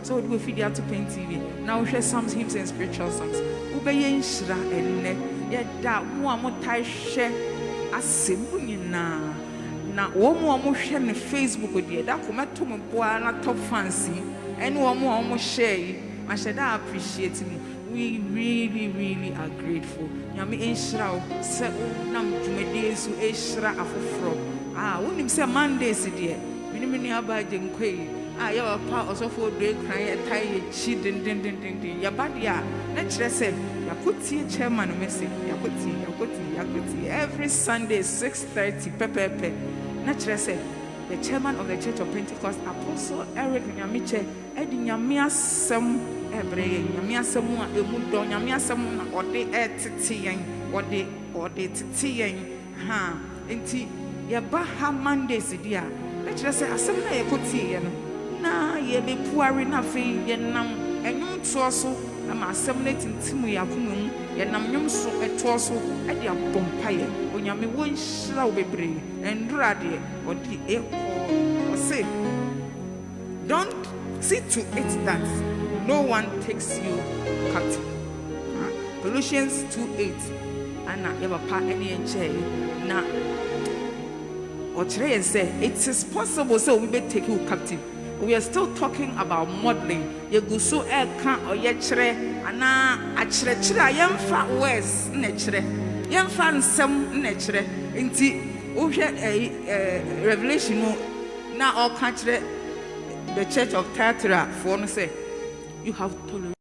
So we feed you to Pain TV. Now we share some hymns and spiritual songs. Ubeye nshira enne yeda mo amotai share asemunyi na wo mo share ne Facebook de da kometo mo boa na top fancy and wo mo share I should appreciate me. We really are grateful. Nyame enshira se nam dwumede so enshira afoforo wonim se Mondays de minimini abaje Quaye your part also for day crying a tie chi din ya badia na kire say yakuti chairman message yakuti every Sunday 6:30 pepepe na kire say the chairman of the Church of Pentecost Apostle Eric Nyamiche edi nyame asem ebre nyame asem a emu do nyame asem na ode etete ode tete ha enti ya ba ha Mondays dia na kire say asem na yakuti ye no na ye be puari na fe ye nam enwum toso na ma asem na tintimu yakoma mu ye nam nwum so etoso e de abompaye onyame wonhyira wo bebre endura de odi o say don't see to it that no one takes you captive. Colossians 2:8 ana ye papa ene enche na o tire say it is possible so we be take you captive. We are still talking about modeling. You go so can or ye chere ana a chere yemfa words nechere yemfa nsem nechere nti wo hwe Revelation na all country the Church of Thyatira for no say you have tolerance.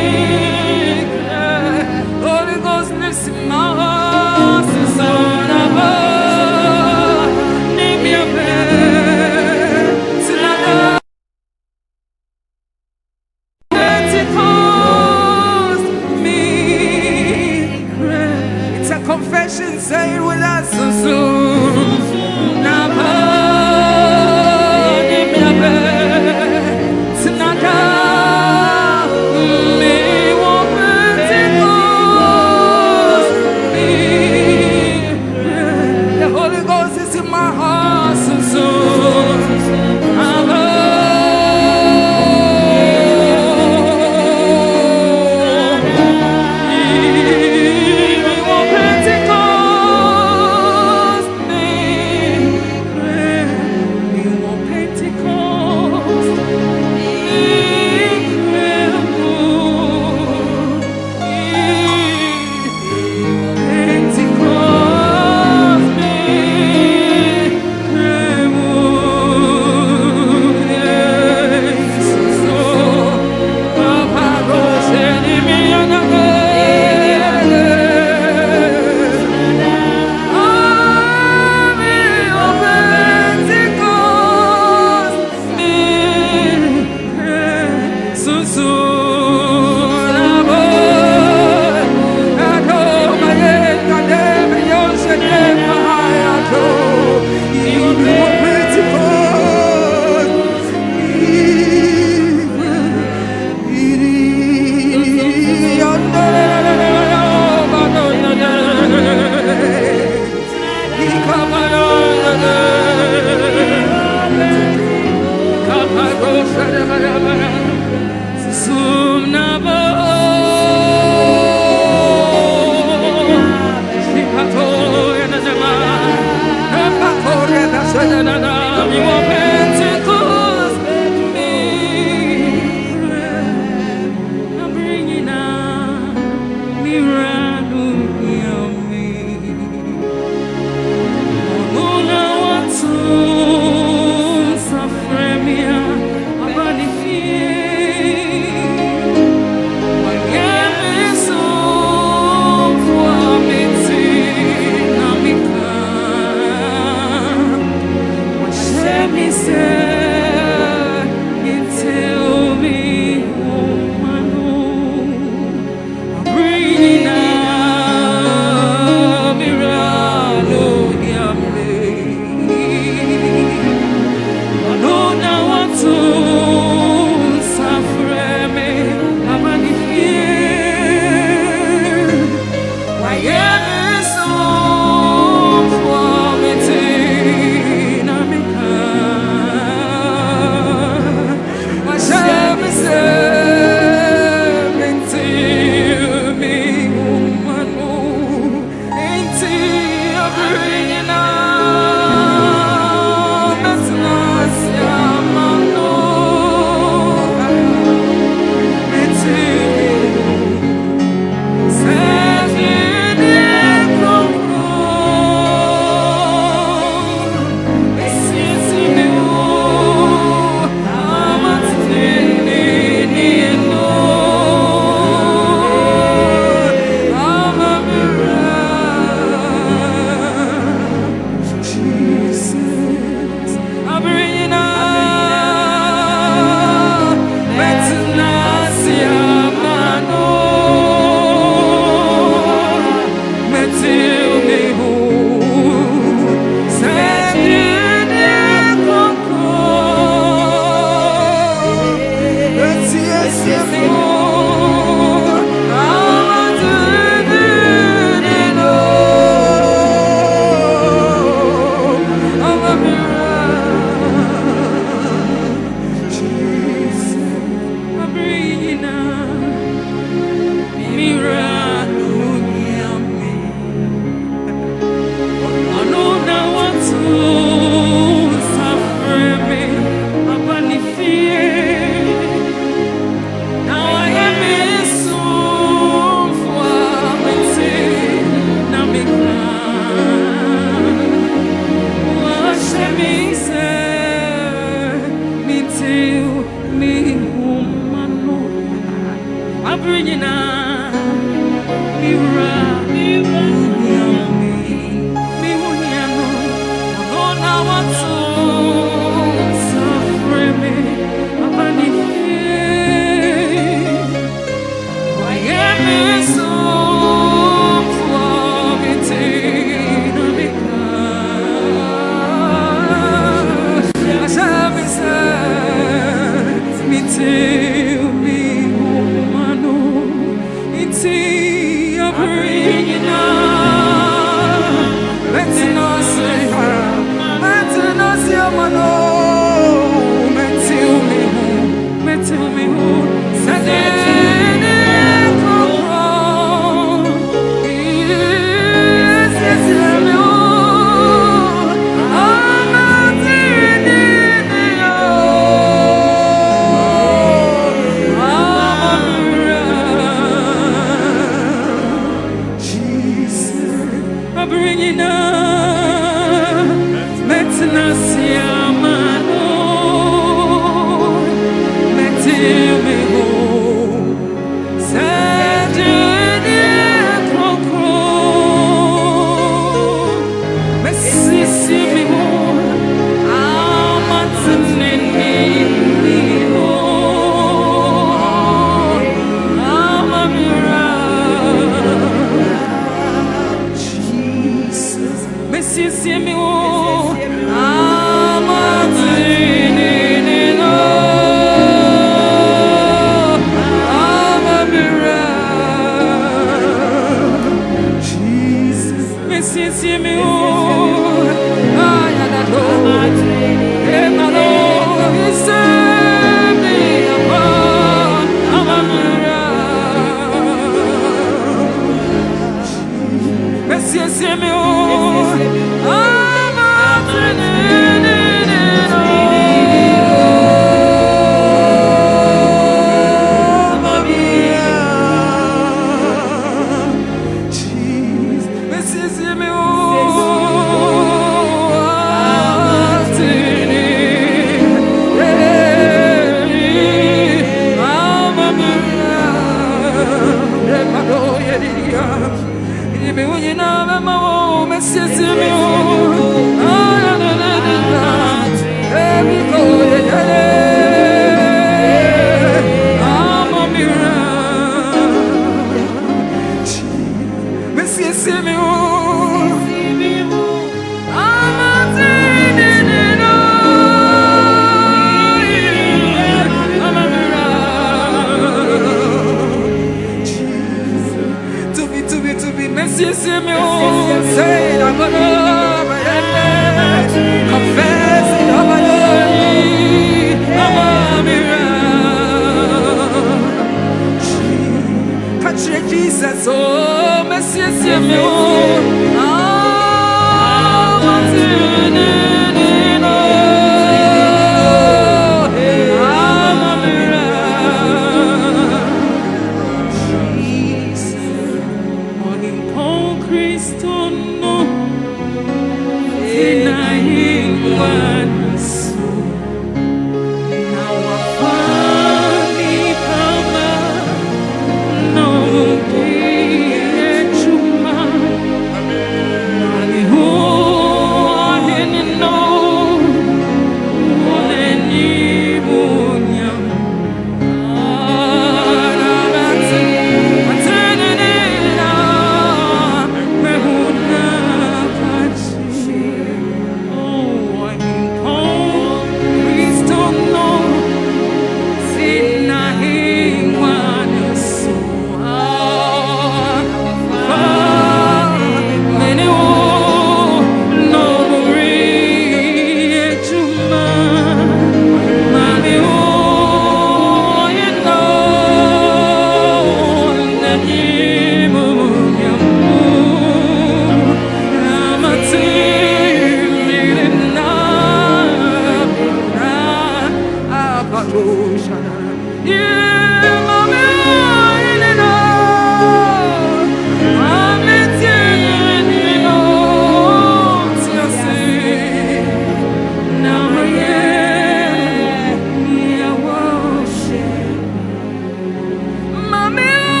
Mommy.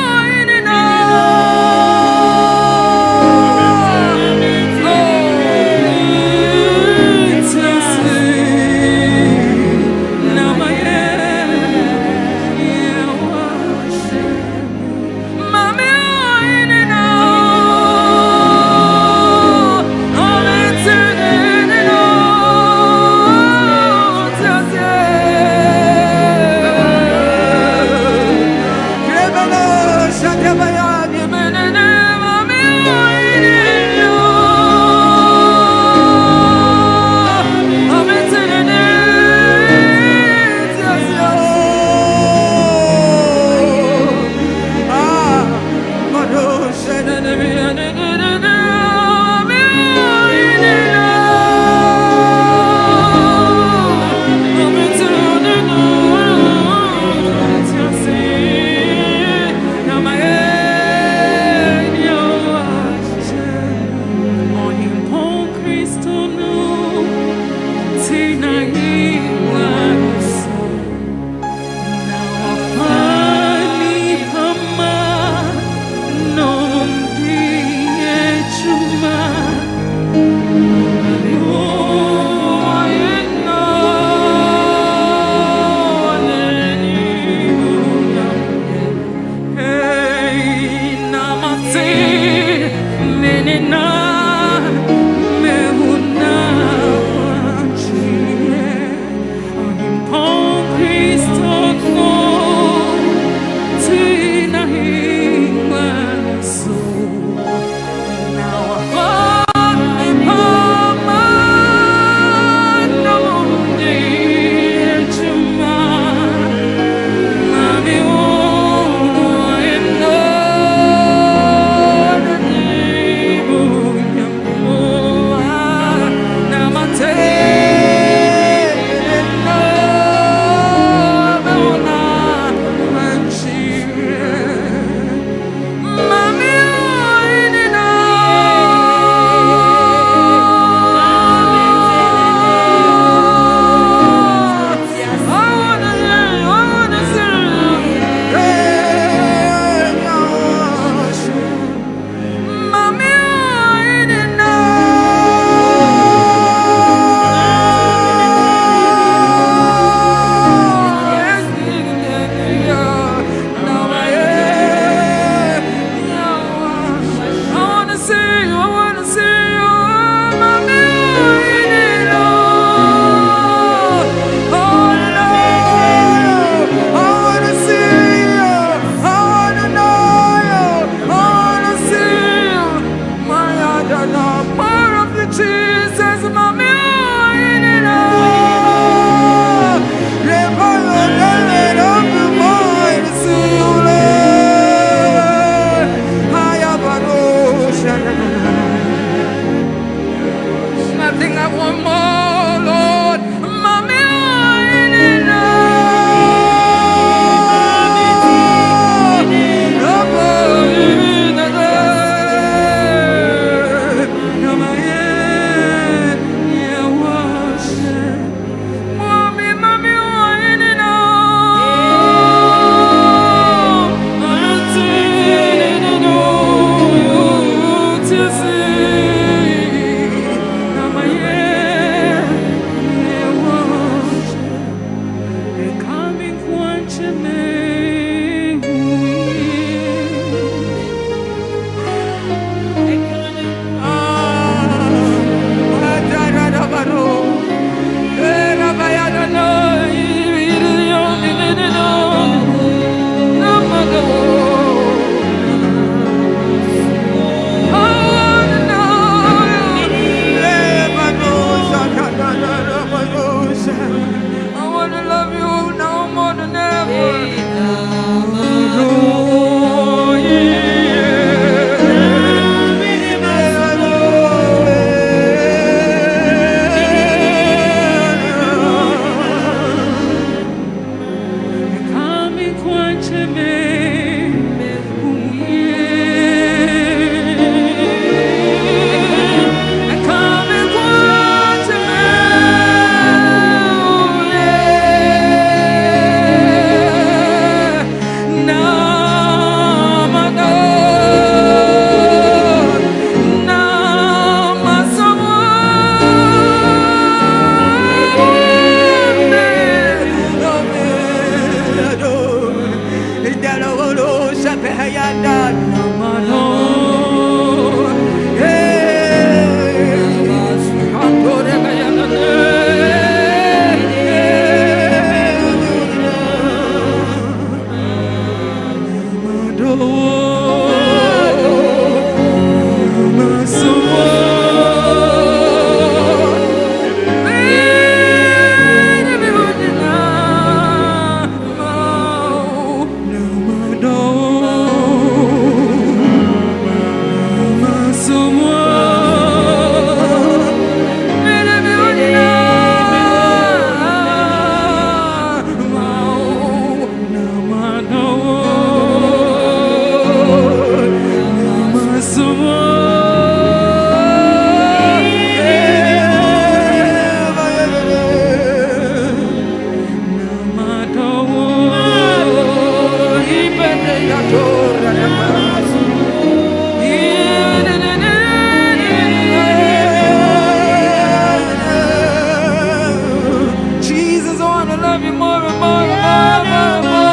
love you more and more and more and more.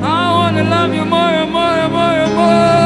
I want to love you more and more and more and more.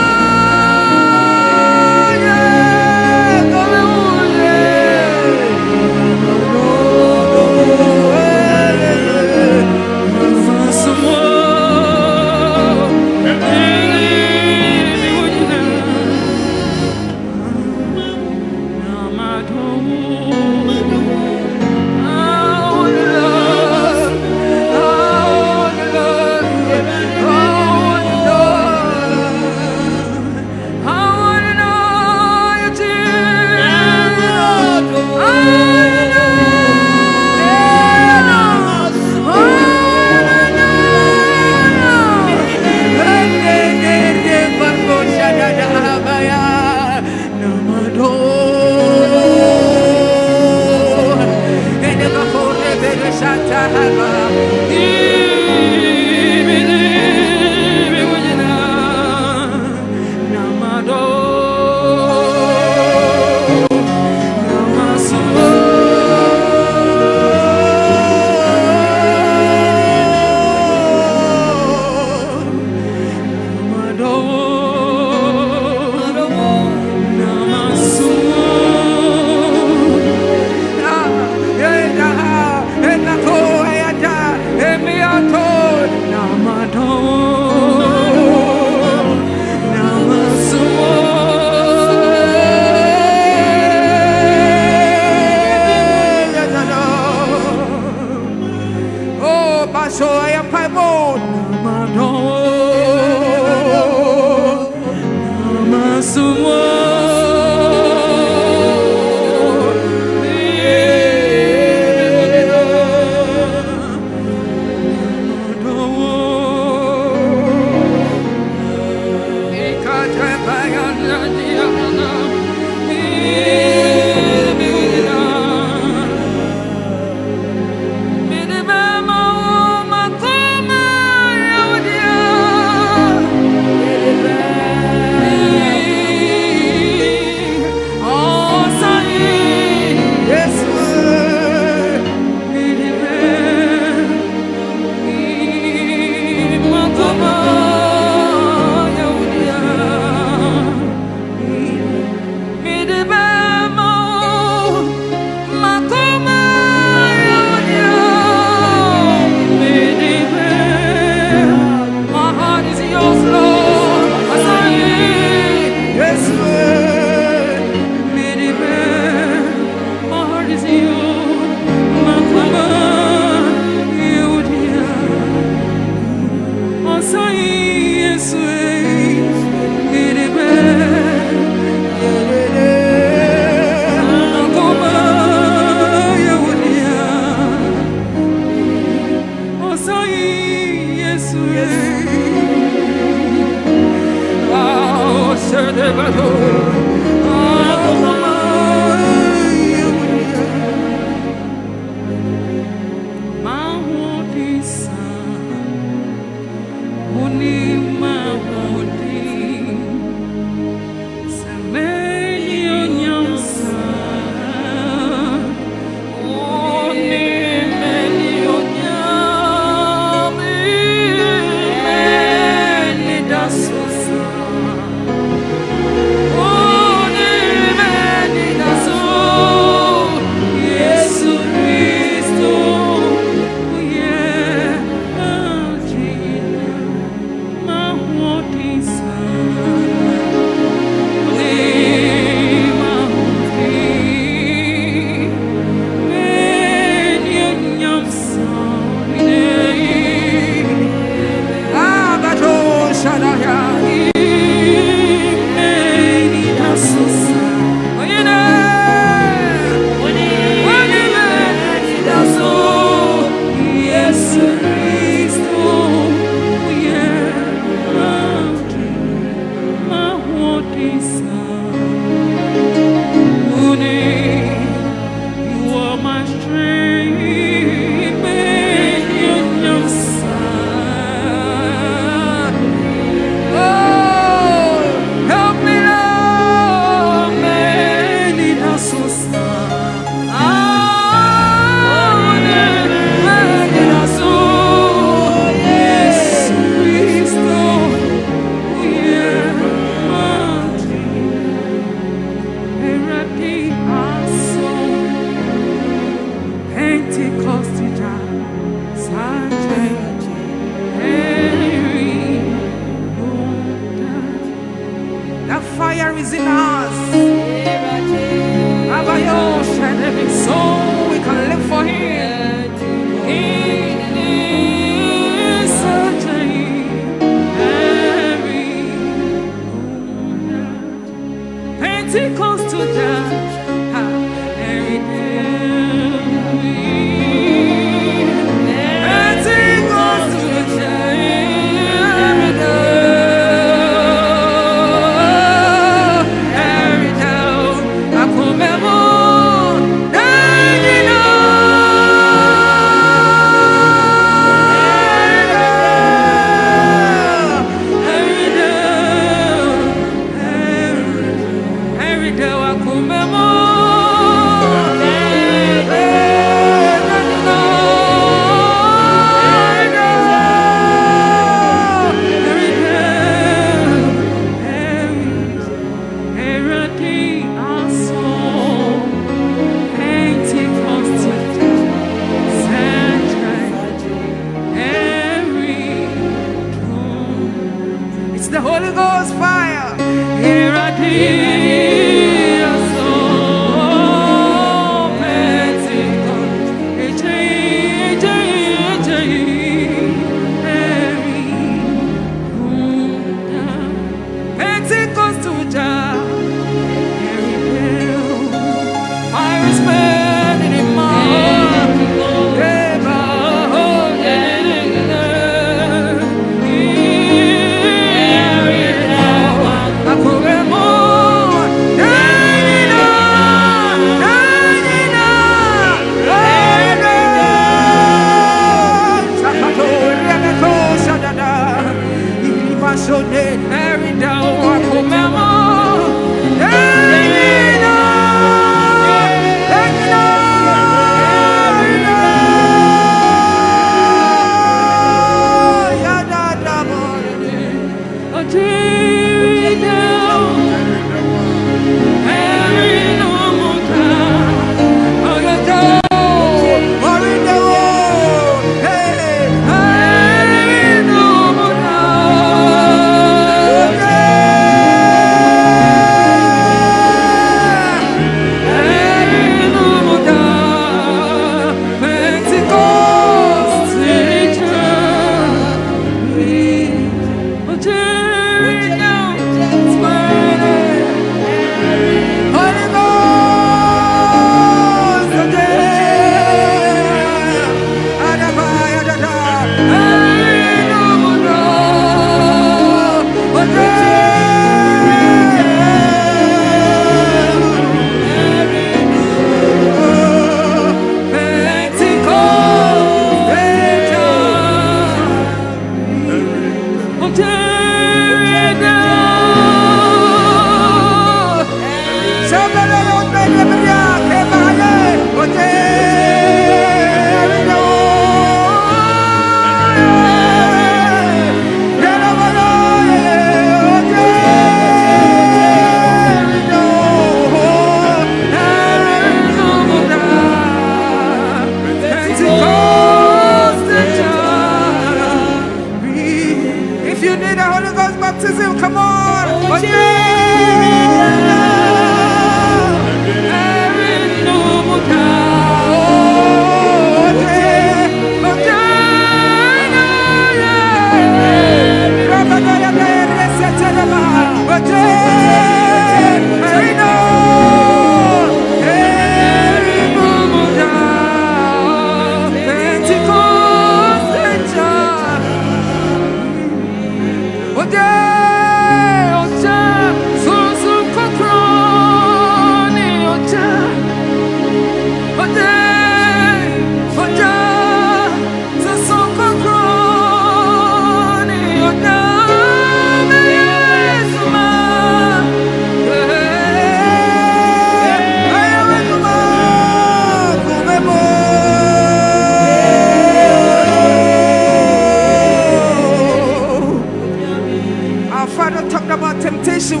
temptation.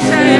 Say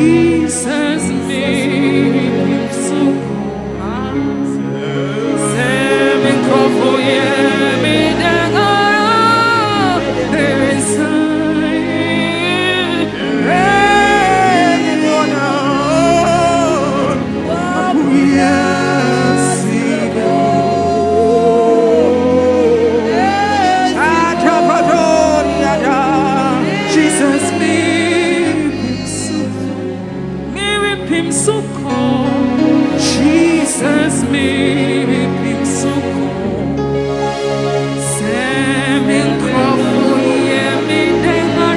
Jesus me so seven crop yeah me there is Jesus me so seven crop yeah me there me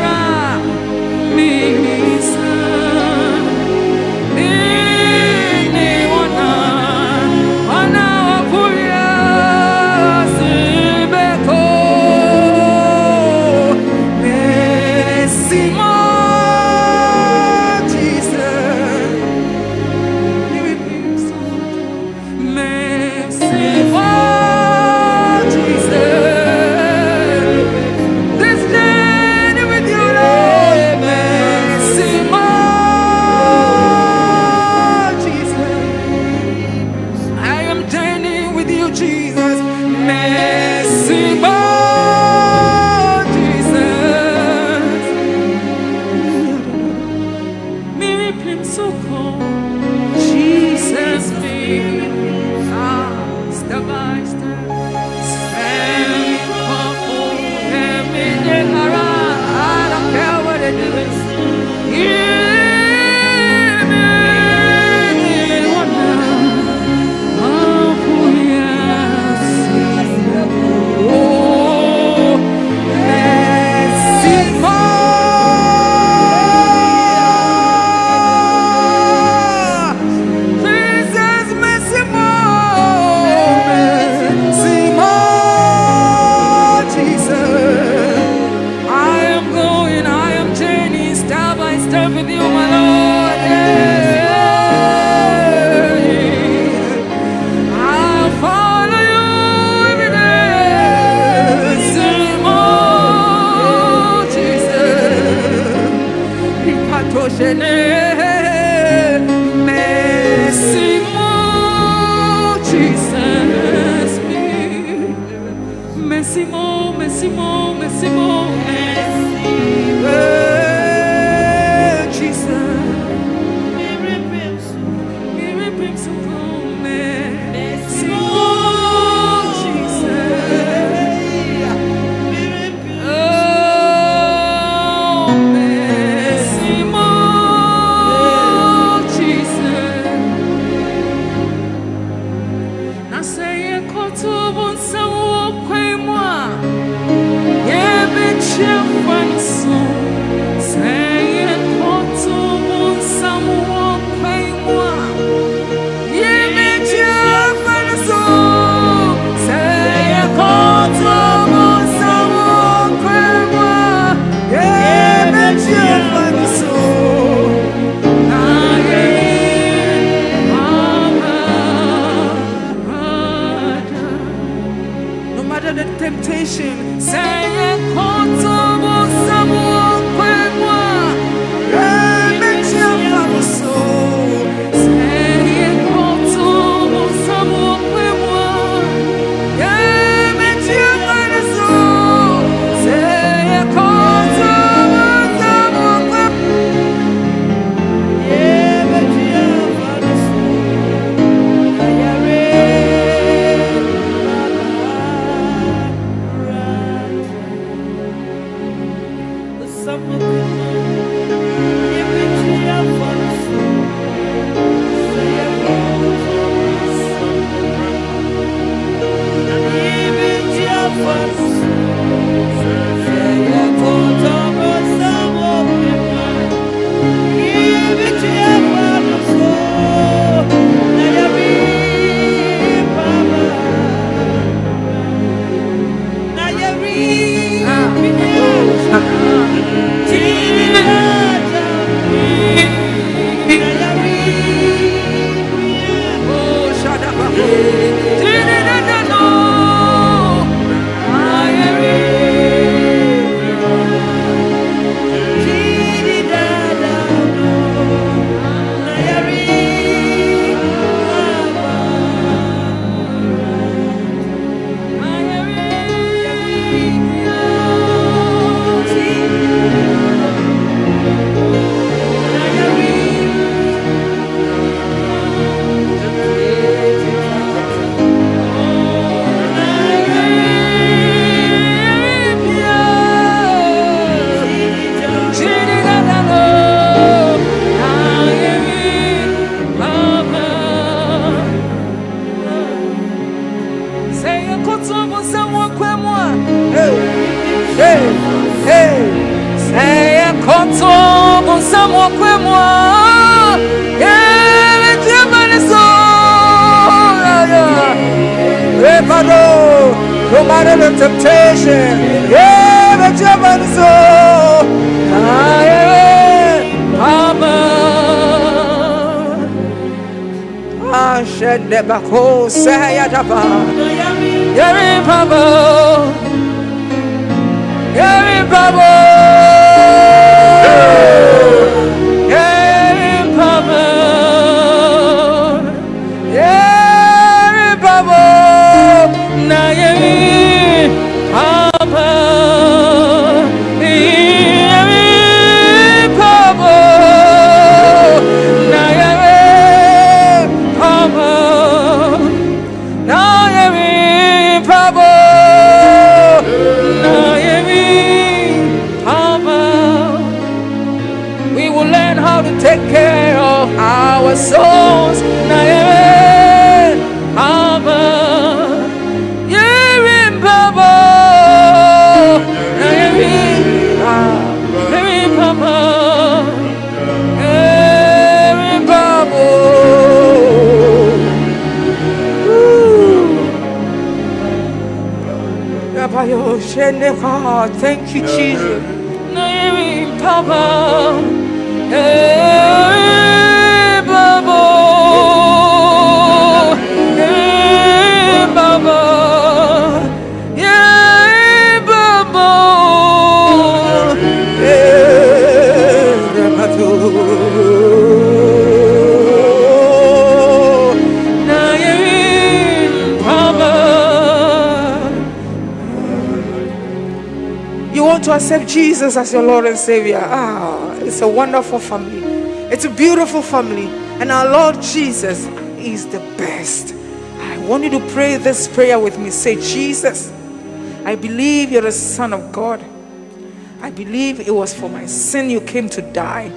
matter the temptation. Yeah, but your man so. Papa. Ah, shed the bako, say Yadaba. Yeri Papa. Yeri Papa. Yeri Papa. Yeri Papa. Na Yeri Papa. Take care of our souls. Papa, you're in Papa. You're in Papa. You're in Papa. Thank you, Jesus. You're in Papa. Hey, Baba, hey, Baba, hey, Baba, hey, Baba, you want to accept Jesus as your Lord and Savior? It's a wonderful family. It's a beautiful family. And our Lord Jesus is the best. I want you to pray this prayer with me. Say, Jesus, I believe you're the Son of God. I believe it was for my sin you came to die.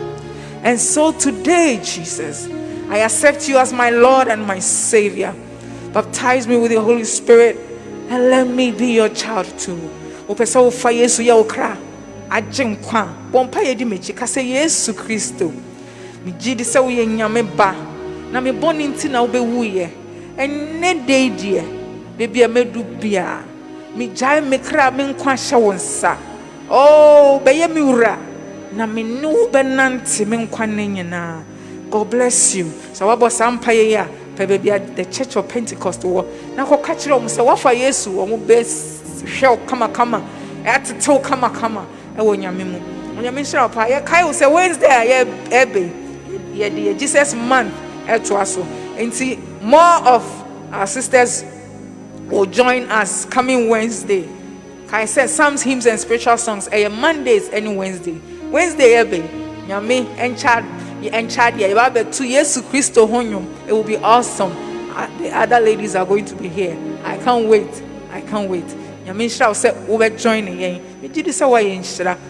And so today, Jesus, I accept you as my Lord and my Savior. Baptize me with the Holy Spirit and let me be your child too. Ajenkwa bompa yedi mechi kase Yesu Kristo mi gidi se wo nyame ba na me boni nti na wo be wuye enne deidie bebi amedu bia mi jai me kra me nkwa hye wonsa oh be ye mi wura na me nu be nante me nkwa nyina. God bless you. So wabo sampa ye ya pe bebi the Church of Pentecost wo na ko ka kire omo se wafa Yesu omo be hwe kama atete kama Onyamimu. Onyami shira pa ye kai say Wednesday ye ebe ye the Jesus month to us. And more of our sisters will join us coming Wednesday. Kai said Psalms, hymns and spiritual songs Mondays and Wednesday. Wednesday ebe nyame enchad ye babe to Yesu Kristo honyum. It will be awesome. The other ladies are going to be here. I can't wait. Yamisha said, "We're joining again."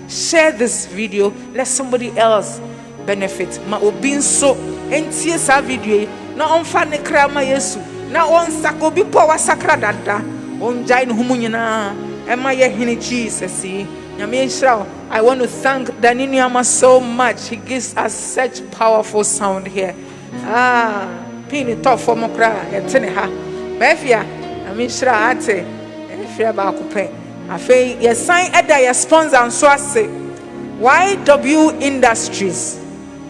Share this video. Let somebody else benefit. Ma obin so entie sa video. Na onfa ne krama Yesu. Na on sako bi po wa sakra dada. On jai no humu nyina. Ema ye hini Jesus. Yamisha, I want to thank Danini Ama so much. He gives us such powerful sound here. Pini top for mokra etene ha. Mafia, Yamisha ate. Afei ye sign eda ye sponsor nso ase YW Industries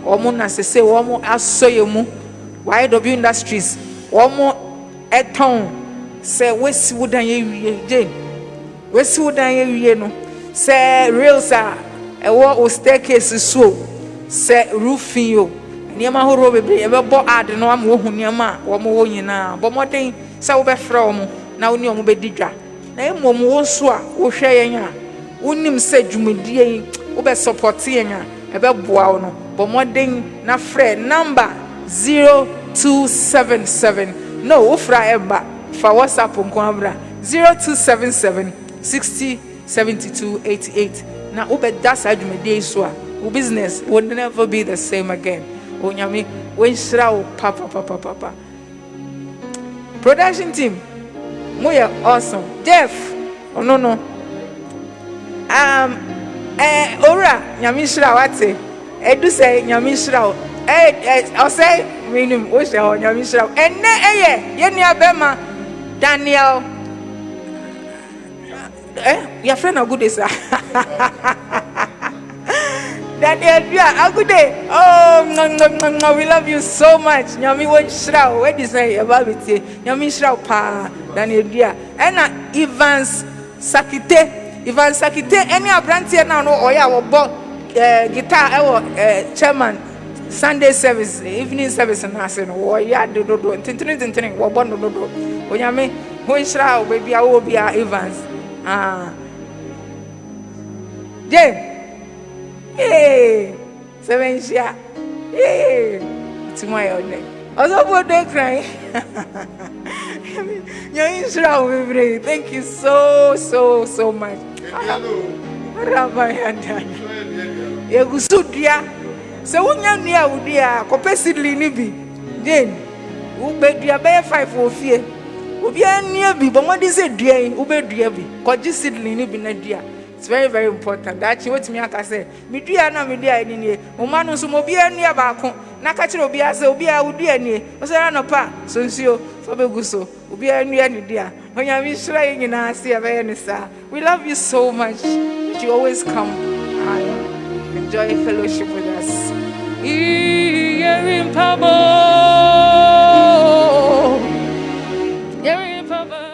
omo na sese omo asoye mu YW Industries omo eton se wesi wudan ye wie je wesi wudan ye wie no se rails a ewo o staircase so se roofing yo niema horo bebre e be bo ad no am wo hu niema omo wo nyina bo moden se wo be fra omo na oni omo be didwa na emom wo so a wo hwe yen a wonim se dwumadie wo be support yen a e be boa wo no bo moden na frɛ number 0277 no wo fra eba fa WhatsApp nko abra 0277 60 72 88 na wo be das adwumadie so a wo business will never be the same again. Onyame when shra papa production team moya awesome. Jeff no ora nyame shira wate edu say nyame shira I say minim o shira nyame shira enne eye ye nua bema Daniel Your friend a good day, sir. Daniel, a good day. Oh, no, we love you so much. Nyami won shroud. Where is say about it? Nyami shroud pa. Daniel, dear. And Evans Sakite. Any abranti now no oya wo bo guitar chairman Sunday service, evening service, and I said, oh, yeah, do, tintin, what one do. When you mean, when shall baby, I will be our Evans. Hey, 7 share, hey, it's my own name. Although they crying, you're in baby. Thank you so much. Rabayanda, Yagusudia. So when you near Udia, capacity nibi, then Ube dear bear 5 for fear. Ubia near be, but what is it, dear? Ube dear be, cause you sit nibi na dear. It's very important. That you what me I say. Me dear na me dear in here. Umanu sumobia near bako. Nakachiro bia se ubia udia ni. Osera no pa. Sonsio fabeguso. Ubia near ni dear. When you are trying in our see a we love you so much. You always come and enjoy fellowship with us. You're in power. You're in power.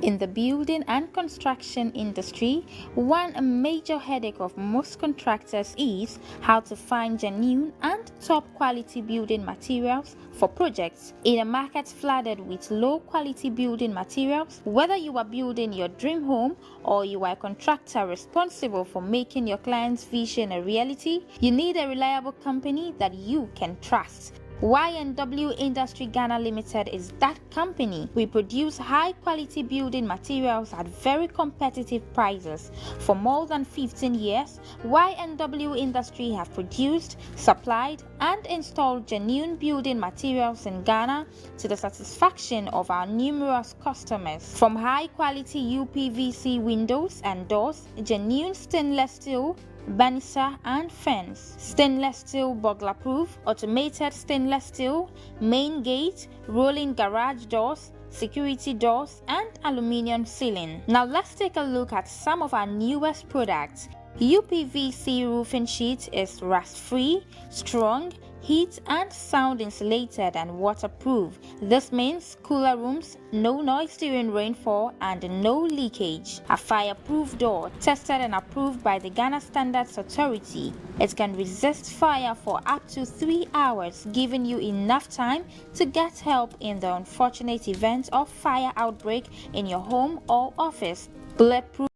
In the building and construction industry, one major headache of most contractors is how to find genuine and top quality building materials for projects. In a market flooded with low quality building materials, whether you are building your dream home or you are a contractor responsible for making your client's vision a reality, you need a reliable company that you can trust. Y&W Industry Ghana Limited is that company. We produce high quality building materials at very competitive prices. For more than 15 years, Y&W Industry have produced, supplied and installed genuine building materials in Ghana to the satisfaction of our numerous customers. From high quality UPVC windows and doors, genuine stainless steel, banister and fence, stainless steel burglar proof, automated stainless steel, main gate, rolling garage doors, security doors and aluminium ceiling. Now let's take a look at some of our newest products. UPVC roofing sheet is rust free, strong, heat and sound insulated and waterproof. This means cooler rooms, no noise during rainfall and no leakage. A fireproof door, tested and approved by the Ghana Standards Authority. It can resist fire for up to 3 hours, giving you enough time to get help in the unfortunate event of fire outbreak in your home or office. Bulletproof